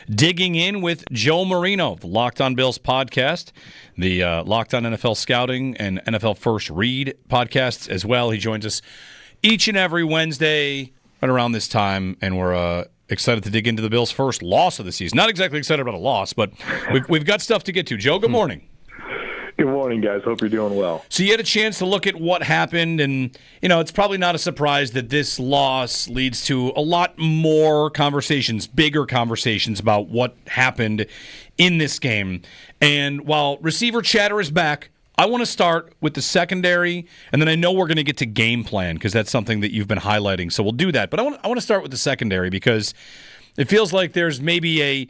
digging in with Joe Marino, the Locked On Bills podcast, the Locked On NFL Scouting and NFL First Read podcasts as well. He joins us each and every Wednesday right around this time, and we're excited to dig into the Bills' first loss of the season. Not exactly excited about a loss, but we've got stuff to get to. Joe, good morning. Good morning, guys. Hope you're doing well. So you had a chance to look at what happened, and, it's probably not a surprise that this loss leads to a lot more conversations, bigger conversations about what happened in this game. And while receiver chatter is back, I want to start with the secondary, and then I know we're going to get to game plan because that's something that you've been highlighting, so we'll do that. But I want to start with the secondary because it feels like there's maybe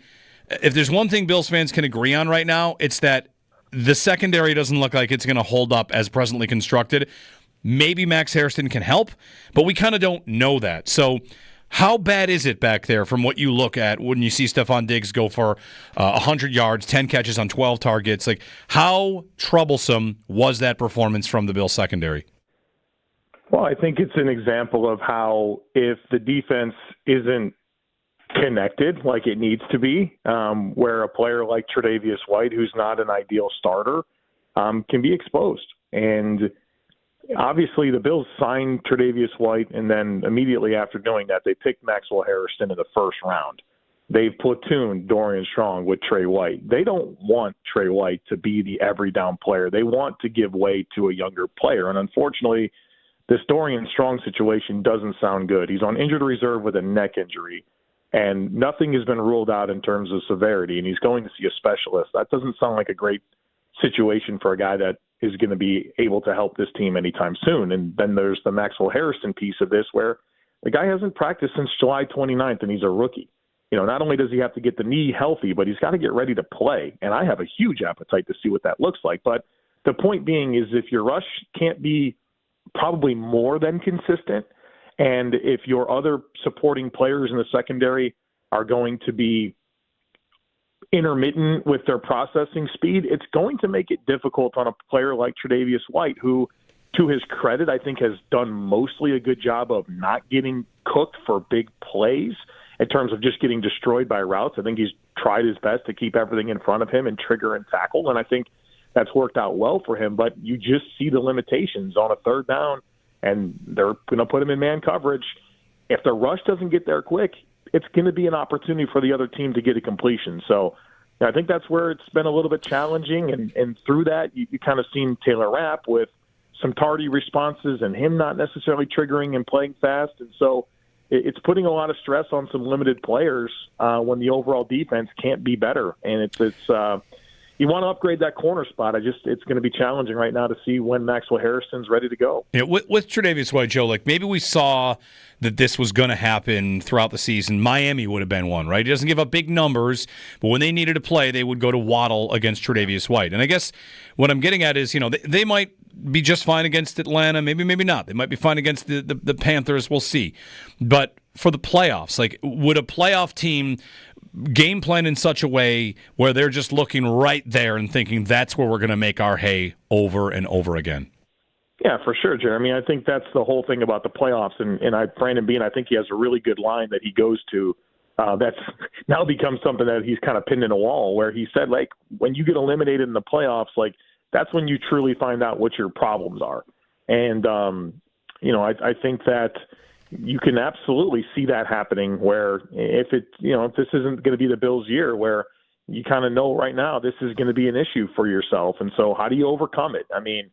if there's one thing Bills fans can agree on right now, it's that the secondary doesn't look like it's going to hold up as presently constructed. Maybe Max Hairston can help, but we kind of don't know that. So how bad is it back there from what you look at when you see Stephon Diggs go for 100 yards, 10 catches on 12 targets? Like, how troublesome was that performance from the Bills secondary? Well, I think it's an example of how if the defense isn't connected like it needs to be, where a player like Tre White, who's not an ideal starter, can be exposed. And obviously the Bills signed Tre White, and then immediately after doing that, they picked Maxwell Hairston in the first round. They've platooned Dorian Strong with Tre White. They don't want Tre White to be the every down player. They want to give way to a younger player. And unfortunately, this Dorian Strong situation doesn't sound good. He's on injured reserve with a neck injury, and nothing has been ruled out in terms of severity, and he's going to see a specialist. That doesn't sound like a great situation for a guy that is going to be able to help this team anytime soon. And then there's the Maxwell Hairston piece of this where the guy hasn't practiced since July 29th, and he's a rookie. Not only does he have to get the knee healthy, but he's got to get ready to play. And I have a huge appetite to see what that looks like. But the point being is if your rush can't be probably more than consistent, and if your other supporting players in the secondary are going to be intermittent with their processing speed, it's going to make it difficult on a player like Tre White, who, to his credit, I think has done mostly a good job of not getting cooked for big plays in terms of just getting destroyed by routes. I think he's tried his best to keep everything in front of him and trigger and tackle, and I think that's worked out well for him. But you just see the limitations on a third down, and they're going to put him in man coverage. If the rush doesn't get there quick, it's going to be an opportunity for the other team to get a completion. So I think that's where it's been a little bit challenging. And through that, you kind of seen Taylor Rapp with some tardy responses and him not necessarily triggering and playing fast. And so it's putting a lot of stress on some limited players when the overall defense can't be better. And it's you want to upgrade that corner spot. It's going to be challenging right now to see when Maxwell Hairston's ready to go. Yeah, with Tre White, Joe, like maybe we saw that this was going to happen throughout the season. Miami would have been one, right? He doesn't give up big numbers, but when they needed to play, they would go to Waddle against Tre White. And I guess what I'm getting at is, they might be just fine against Atlanta, maybe not. They might be fine against the Panthers. We'll see. But for the playoffs, like, would a playoff team game plan in such a way where they're just looking right there and thinking that's where we're going to make our hay over and over again? Yeah, for sure, Jeremy. I think that's the whole thing about the playoffs. And Brandon Beane, I think he has a really good line that he goes to that's now become something that he's kind of pinned in a wall, where he said, like, when you get eliminated in the playoffs, like, that's when you truly find out what your problems are. And, I think that you can absolutely see that happening where if this isn't going to be the Bills' year, where you kind of know right now this is going to be an issue for yourself. And so how do you overcome it? I mean,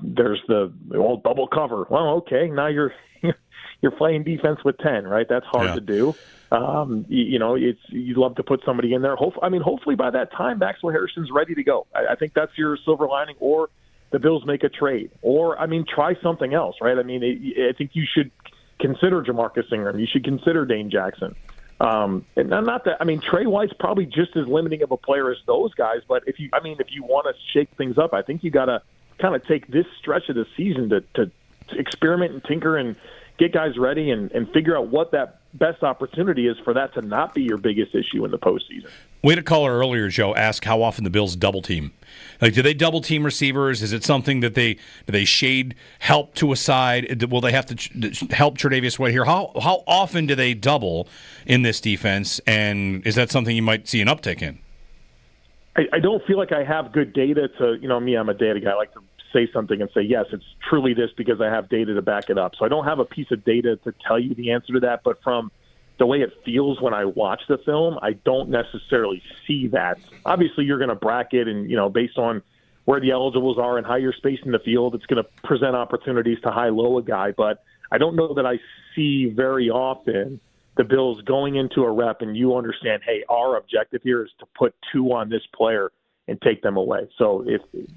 there's the old double cover. Well, okay, now you're playing defense with 10, right? That's hard to do. You'd love to put somebody in there. Hopefully by that time, Maxwell Hairston's ready to go. I think that's your silver lining, or the Bills make a trade, or, try something else, right? I think you should consider Jamarcus Ingram. You should consider Dane Jackson. And not that, Tre White's probably just as limiting of a player as those guys, but if you want to shake things up, I think you got to kind of take this stretch of the season to experiment and tinker and get guys ready and figure out what that best opportunity is for that to not be your biggest issue in the postseason. We had a caller earlier, Joe, ask how often the Bills double team. Like, do they double team receivers? Is it something that do they shade help to a side? Will they have to help Tre'Davious White here? How often do they double in this defense? And is that something you might see an uptick in? I don't feel like I have good data to, me, I'm a data guy. I like to say something and say, yes, it's truly this because I have data to back it up. So I don't have a piece of data to tell you the answer to that, but from the way it feels when I watch the film, I don't necessarily see that. Obviously, you're going to bracket and, based on where the eligibles are and how you're spacing the field, it's going to present opportunities to high-low a guy. But I don't know that I see very often the Bills going into a rep and you understand, hey, our objective here is to put 2 on this player and take them away. So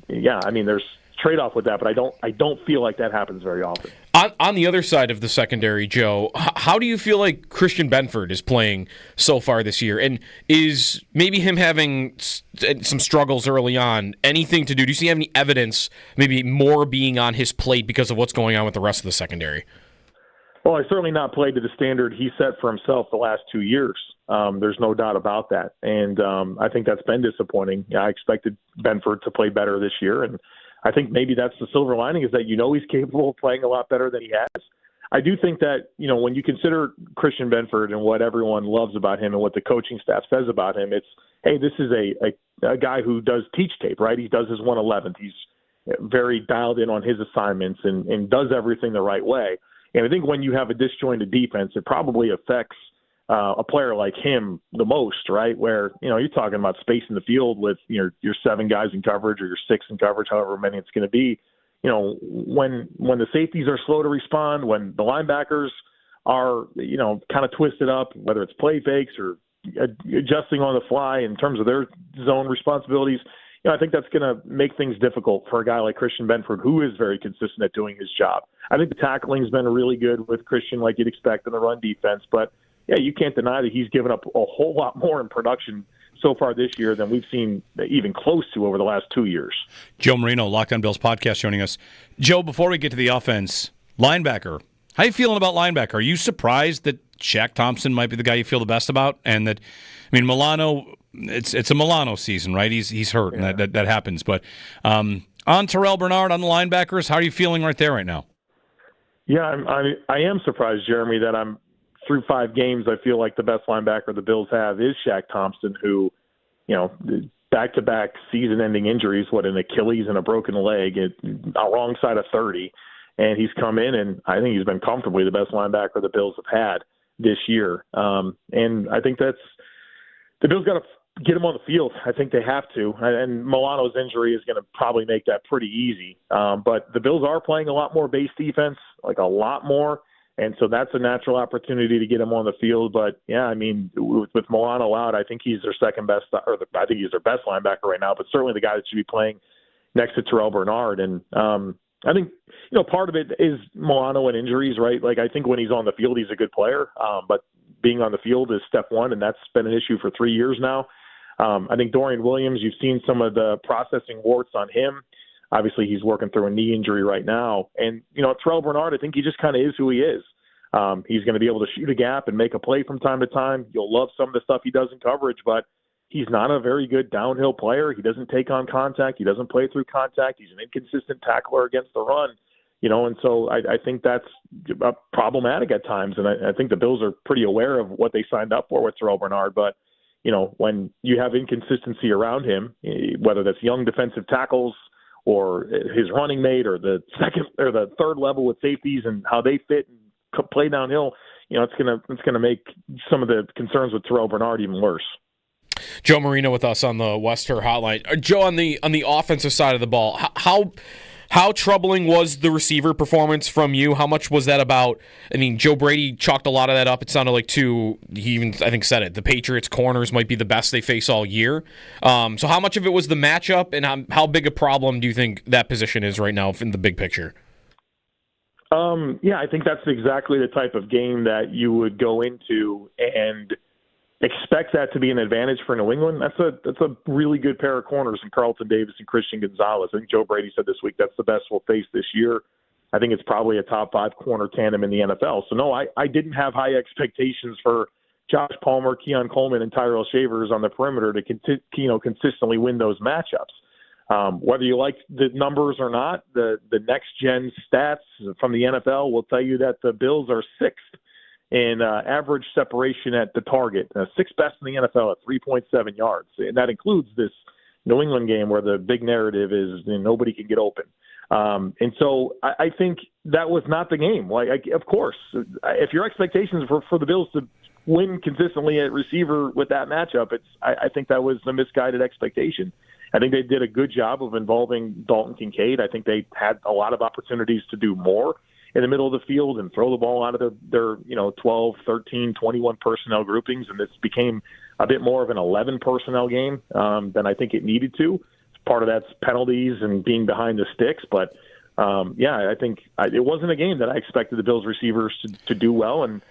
there's trade-off with that, but I don't feel like that happens very often. On the other side of the secondary, Joe, how do you feel like Christian Benford is playing so far this year? And is maybe him having some struggles early on anything to do? Do you see any evidence maybe more being on his plate because of what's going on with the rest of the secondary? Well, I certainly not played to the standard he set for himself the last 2 years. There's no doubt about that. And I think that's been disappointing. I expected Benford to play better this year, and I think maybe that's the silver lining is that he's capable of playing a lot better than he has. I do think that, when you consider Christian Benford and what everyone loves about him and what the coaching staff says about him, it's, hey, this is a guy who does teach tape, right? He does his 111th. He's very dialed in on his assignments and does everything the right way. And I think when you have a disjointed defense, it probably affects a player like him the most, right? Where, you're talking about space in the field with your 7 guys in coverage or your 6 in coverage, however many it's going to be. When the safeties are slow to respond, when the linebackers are, kind of twisted up, whether it's play fakes or adjusting on the fly in terms of their zone responsibilities, I think that's going to make things difficult for a guy like Christian Benford, who is very consistent at doing his job. I think the tackling's been really good with Christian, like you'd expect in the run defense, but yeah, you can't deny that he's given up a whole lot more in production so far this year than we've seen even close to over the last 2 years. Joe Marino, Locked On Bills podcast, joining us. Joe, before we get to the offense, linebacker. How are you feeling about linebacker? Are you surprised that Shaq Thompson might be the guy you feel the best about? And that, Milano, it's a Milano season, right? He's hurt, and that happens. But on Terrell Bernard, on the linebackers, how are you feeling right there right now? Yeah, I am surprised, Jeremy, that I'm through 5 games. I feel like the best linebacker the Bills have is Shaq Thompson, who, back-to-back season-ending injuries, an Achilles and a broken leg, a wrong side of 30, and he's come in, and I think he's been comfortably the best linebacker the Bills have had this year. And I think the Bills got to get him on the field. I think they have to, and Milano's injury is going to probably make that pretty easy. But the Bills are playing a lot more base defense, like a lot more. And so that's a natural opportunity to get him on the field. But, yeah, with Milano out, I think he's their second best, I think he's their best linebacker right now, but certainly the guy that should be playing next to Terrell Bernard. And I think, part of it is Milano and injuries, right? Like, I think when he's on the field, he's a good player. But being on the field is step one, and that's been an issue for 3 years now. I think Dorian Williams, you've seen some of the processing warts on him. Obviously, he's working through a knee injury right now. And, Terrell Bernard, I think he just kind of is who he is. He's going to be able to shoot a gap and make a play from time to time. You'll love some of the stuff he does in coverage, but he's not a very good downhill player. He doesn't take on contact. He doesn't play through contact. He's an inconsistent tackler against the run, and so I think that's problematic at times. And I think the Bills are pretty aware of what they signed up for with Terrell Bernard, but when you have inconsistency around him, whether that's young defensive tackles or his running mate or the second or the third level with safeties and how they fit and play downhill, it's gonna make some of the concerns with Terrell Bernard even worse. Joe Marino with us on the Wester Hotline. Joe, on the offensive side of the ball, how troubling was the receiver performance from you? How much was that about? Joe Brady chalked a lot of that up. It sounded like he even, I think, said it. The Patriots' corners might be the best they face all year. So how much of it was the matchup, and how big a problem do you think that position is right now in the big picture? Yeah, I think that's exactly the type of game that you would go into and expect that to be an advantage for New England. That's a really good pair of corners in Carlton Davis and Christian Gonzalez. I think Joe Brady said this week that's the best we'll face this year. I think it's probably a top 5 corner tandem in the NFL. So, no, I didn't have high expectations for Josh Palmer, Keon Coleman, and Tyrell Shavers on the perimeter to consistently win those matchups. Whether you like the numbers or not, the next-gen stats from the NFL will tell you that the Bills are 6th in average separation at the target, 6th best in the NFL at 3.7 yards. And that includes this New England game where the big narrative is nobody can get open. And so I think that was not the game. Of course, if your expectations for the Bills to win consistently at receiver with that matchup, I think that was a misguided expectation. I think they did a good job of involving Dalton Kincaid. I think they had a lot of opportunities to do more in the middle of the field and throw the ball out of their 12, 13, 21 personnel groupings, and this became a bit more of an 11 personnel game than I think it needed to. Part of that's penalties and being behind the sticks, but I think it wasn't a game that I expected the Bills receivers to do well, and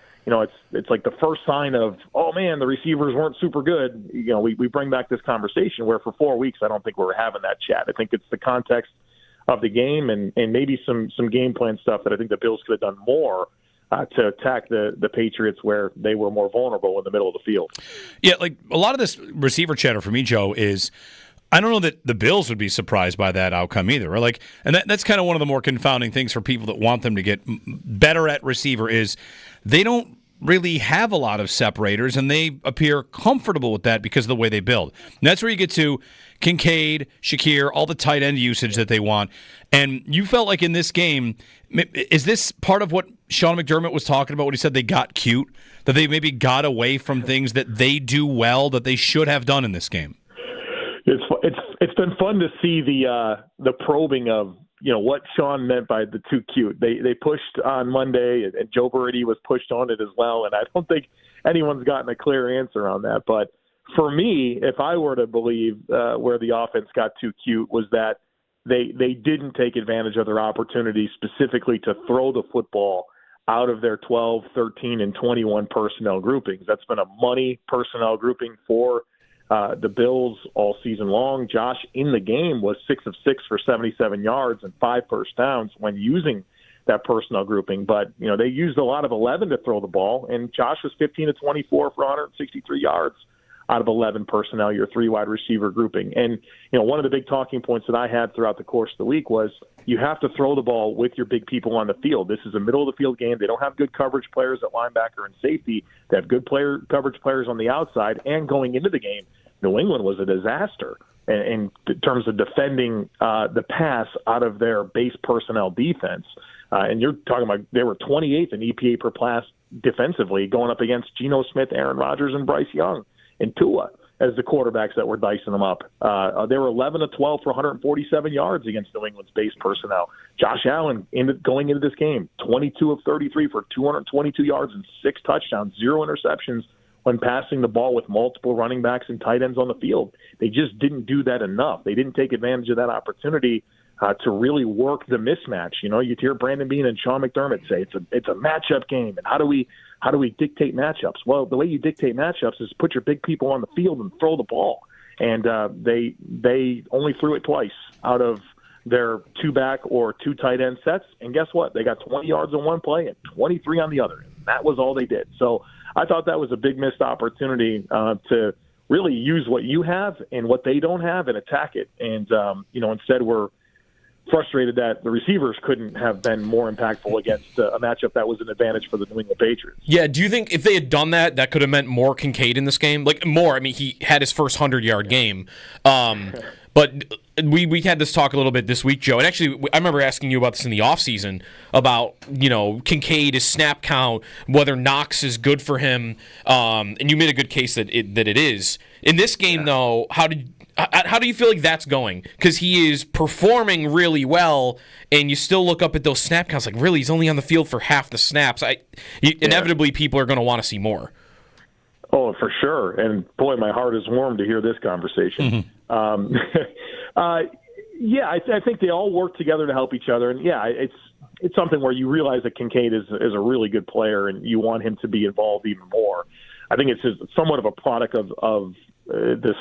it's like the first sign of, oh man, the receivers weren't super good. We bring back this conversation where for 4 weeks I don't think we're having that chat. I think it's the context of the game and maybe some game plan stuff that I think the Bills could have done more to attack the Patriots where they were more vulnerable in the middle of the field. Yeah, like a lot of this receiver chatter for me, Joe, is I don't know that the Bills would be surprised by that outcome either. Right? And that's kind of one of the more confounding things for people that want them to get better at receiver is they don't really have a lot of separators, and they appear comfortable with that because of the way they build. And that's where you get to Kincaid, Shakir, all the tight end usage that they want. And you felt like in this game, is this part of what Sean McDermott was talking about when he said they got cute, that they maybe got away from things that they do well that they should have done in this game? It's been fun to see the probing of what Sean meant by the too cute. They pushed on Monday, and Joe Brady was pushed on it as well. And I don't think anyone's gotten a clear answer on that. But for me, if I were to believe where the offense got too cute was that they didn't take advantage of their opportunities specifically to throw the football out of their 12, 13, and 21 personnel groupings. That's been a money personnel grouping for the Bills all season long. Josh in the game was 6 of 6 for 77 yards and 5 first downs when using that personnel grouping. But, they used a lot of 11 to throw the ball, and Josh was 15 to 24 for 163 yards out of 11 personnel, your 3 wide receiver grouping. And, one of the big talking points that I had throughout the course of the week was you have to throw the ball with your big people on the field. This is a middle of the field game. They don't have good coverage players at linebacker and safety. They have good coverage players on the outside, and going into the game, New England was a disaster in terms of defending the pass out of their base personnel defense. And you're talking about they were 28th in EPA per pass defensively, going up against Geno Smith, Aaron Rodgers, and Bryce Young and Tua as the quarterbacks that were dicing them up. They were 11 of 12 for 147 yards against New England's base personnel. Josh Allen, going into this game, 22 of 33 for 222 yards and 6 touchdowns, 0 interceptions when passing the ball with multiple running backs and tight ends on the field. They just didn't do that enough. They didn't take advantage of that opportunity to really work the mismatch. You hear Brandon Beane and Sean McDermott say it's a matchup game, and how do we dictate matchups? Well, the way you dictate matchups is put your big people on the field and throw the ball. And they only threw it twice out of their 2-back or 2 tight end sets, and guess what? They got 20 yards on one play and 23 on the other. That was all they did. So I thought that was a big missed opportunity to really use what you have and what they don't have and attack it. And, instead we're frustrated that the receivers couldn't have been more impactful against a matchup that was an advantage for the New England Patriots. Yeah, do you think if they had done that, that could have meant more Kincaid in this game? Like, more. I mean, he had his first 100-yard game. But we had this talk a little bit this week, Joe. And actually, I remember asking you about this in the offseason about, Kincaid, his snap count, whether Knox is good for him. And you made a good case that it is. In this game, though, how do you feel like that's going? Because he is performing really well, and you still look up at those snap counts like, really, he's only on the field for half the snaps. Inevitably, people are going to want to see more. Oh, for sure. And, boy, my heart is warm to hear this conversation. Mm-hmm. I think they all work together to help each other. And, it's something where you realize that Kincaid is a really good player, and you want him to be involved even more. I think it's just somewhat of a product of this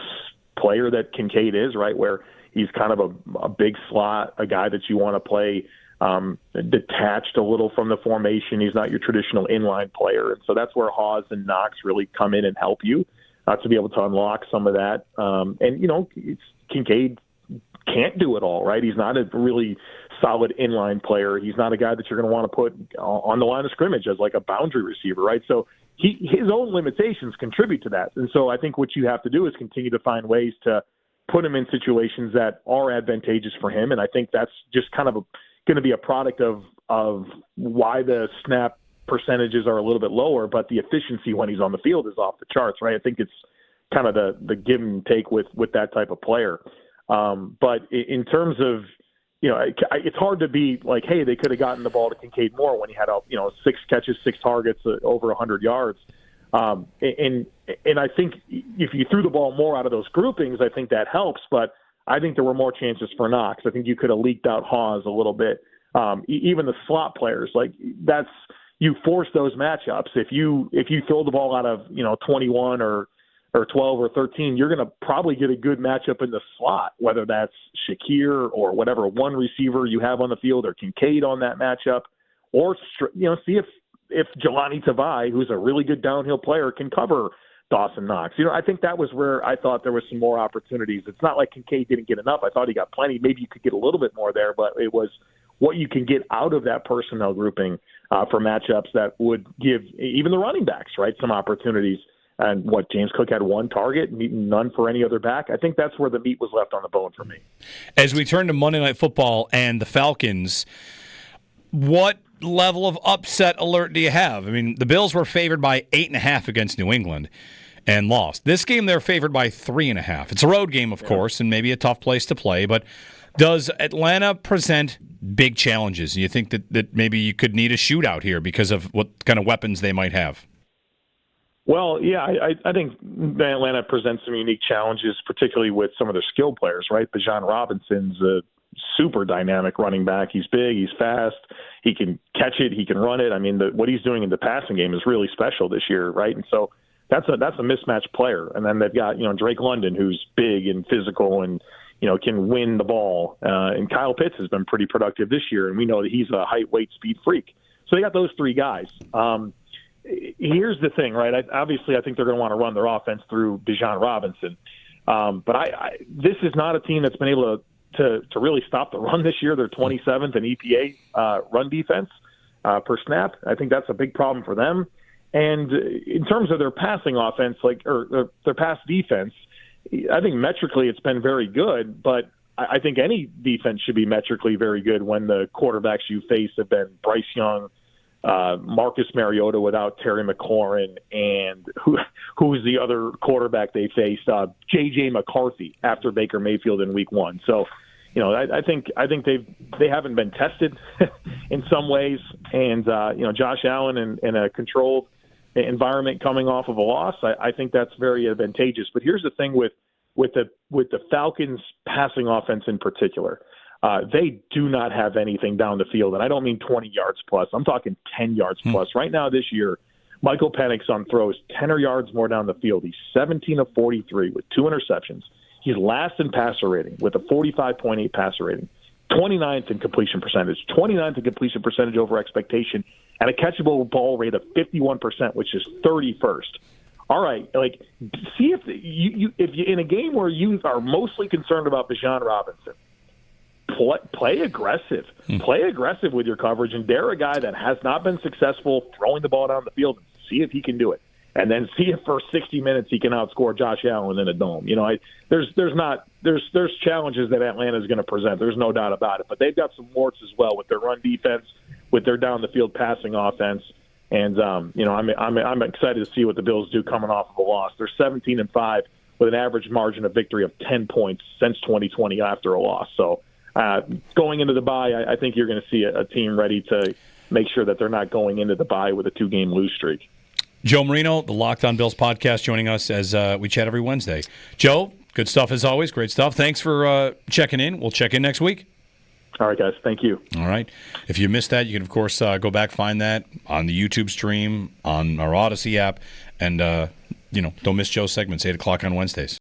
player that Kincaid is, right, where he's kind of a big slot, a guy that you want to play detached a little from the formation. He's not your traditional inline player. And so that's where Hawes and Knox really come in and help you to be able to unlock some of that. Kincaid can't do it all, right? He's not a really solid inline player. He's not a guy that you're going to want to put on the line of scrimmage as like a boundary receiver, right? So his own limitations contribute to that. And so I think what you have to do is continue to find ways to put him in situations that are advantageous for him. And I think that's just kind of going to be a product of why the snap percentages are a little bit lower, but the efficiency when he's on the field is off the charts, right? I think it's kind of the give and take with that type of player. But in terms of, it's hard to be like, hey, they could have gotten the ball to Kincaid more when he had 6 catches, 6 targets, over 100 yards. And I think if you threw the ball more out of those groupings, I think that helps. But I think there were more chances for Knox. I think you could have leaked out Hawes a little bit. Even the slot players, like you force those matchups. If you throw the ball out of 21 or 12 or 13, you're going to probably get a good matchup in the slot, whether that's Shakir or whatever one receiver you have on the field or Kincaid on that matchup, or see if Jelani Tavai, who's a really good downhill player, can cover Dawson Knox. I think that was where I thought there was some more opportunities. It's not like Kincaid didn't get enough. I thought he got plenty. Maybe you could get a little bit more there, but it was what you can get out of that personnel grouping for matchups that would give even the running backs, right, some opportunities. And James Cook had 1 target, none for any other back. I think that's where the meat was left on the bone for me. As we turn to Monday Night Football and the Falcons, what level of upset alert do you have? I mean, the Bills were favored by 8.5 against New England and lost. This game, they're favored by 3.5. It's a road game, of course, and maybe a tough place to play, but does Atlanta present big challenges? And you think that maybe you could need a shootout here because of what kind of weapons they might have? Well, yeah, I think Atlanta presents some unique challenges, particularly with some of their skill players, right? Bijan Robinson's a super dynamic running back. He's big, he's fast, he can catch it, he can run it. I mean, what he's doing in the passing game is really special this year, right? And so that's a mismatched player. And then they've got Drake London, who's big and physical and can win the ball. And Kyle Pitts has been pretty productive this year, and we know that he's a height, weight, speed freak. So they got those 3 guys. Here's the thing, right? Obviously, I think they're going to want to run their offense through Bijan Robinson. But this is not a team that's been able to really stop the run this year. They're 27th in EPA run defense per snap. I think that's a big problem for them. And in terms of their passing offense, or their pass defense, I think metrically it's been very good. But I think any defense should be metrically very good when the quarterbacks you face have been Bryce Young, Marcus Mariota without Terry McLaurin, and who's the other quarterback they faced? J.J. McCarthy after Baker Mayfield in Week 1. So, I think they haven't been tested in some ways, and Josh Allen in a controlled environment coming off of a loss, I think that's very advantageous. But here's the thing with the Falcons passing offense in particular. They do not have anything down the field, and I don't mean 20 yards plus. I'm talking 10 yards plus. Right now this year, Michael Penix on throws 10 yards more down the field. He's 17 of 43 with 2 interceptions. He's last in passer rating with a 45.8 passer rating, 29th in completion percentage, 29th in completion percentage over expectation, and a catchable ball rate of 51%, which is 31st. All right, see if you in a game where you are mostly concerned about Bijan Robinson, play aggressive. Play aggressive with your coverage and dare a guy that has not been successful throwing the ball down the field and see if he can do it. And then see if for 60 minutes he can outscore Josh Allen in a dome. There's challenges that Atlanta is going to present. There's no doubt about it. But they've got some warts as well with their run defense, with their down the field passing offense. And I'm excited to see what the Bills do coming off of a loss. They're 17-5 with an average margin of victory of 10 points since 2020 after a loss. So going into the bye, I think you're going to see a team ready to make sure that they're not going into the bye with a 2-game lose streak. Joe Marino, the Locked On Bills podcast, joining us as we chat every Wednesday. Joe, good stuff as always. Great stuff. Thanks for checking in. We'll check in next week. All right, guys. Thank you. All right. If you missed that, you can, of course, go back, find that on the YouTube stream, on our Odyssey app, and, don't miss Joe's segments, 8 o'clock on Wednesdays.